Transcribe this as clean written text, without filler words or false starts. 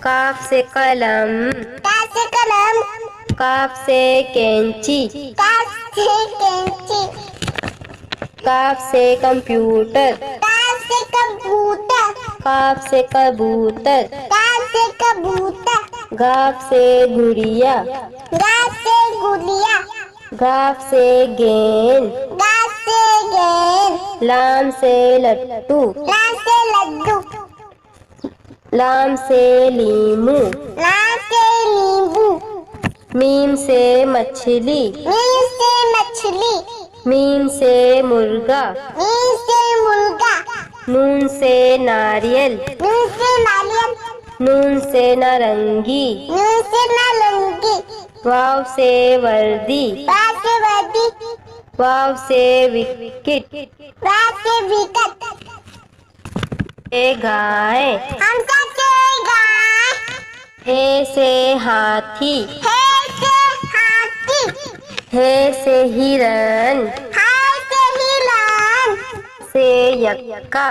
काफ से कलम, काफ से कलम, काफ से कैंची, काफ से कैंची, काफ से कंप्यूटर, काफ से कंप्यूटर, काफ से कबूतर, काफ से कबूतर, गाफ से गुड़िया, गाफ से गुड़िया, गाफ से गेंद, गाफ से गेंद, लाम से लट्टू, लाम से लड्डू, लाम से लीमू, लाम से नींबू, मीम से मछली, मीम से मछली, मीम से मुर्गा, मीम से मुर्गा, नून से नारियल, नून से नारियल, नून से नारंगी, नून से नारंगी, वाव से वर्दी, वाव से वर्दी, वाव से विकेट, वाव से विकेट, ए गाय, हमसा से गाय, हे से हाथी, हे से हाथी, हे से हिरन, हाय से हिरण, से यक्का,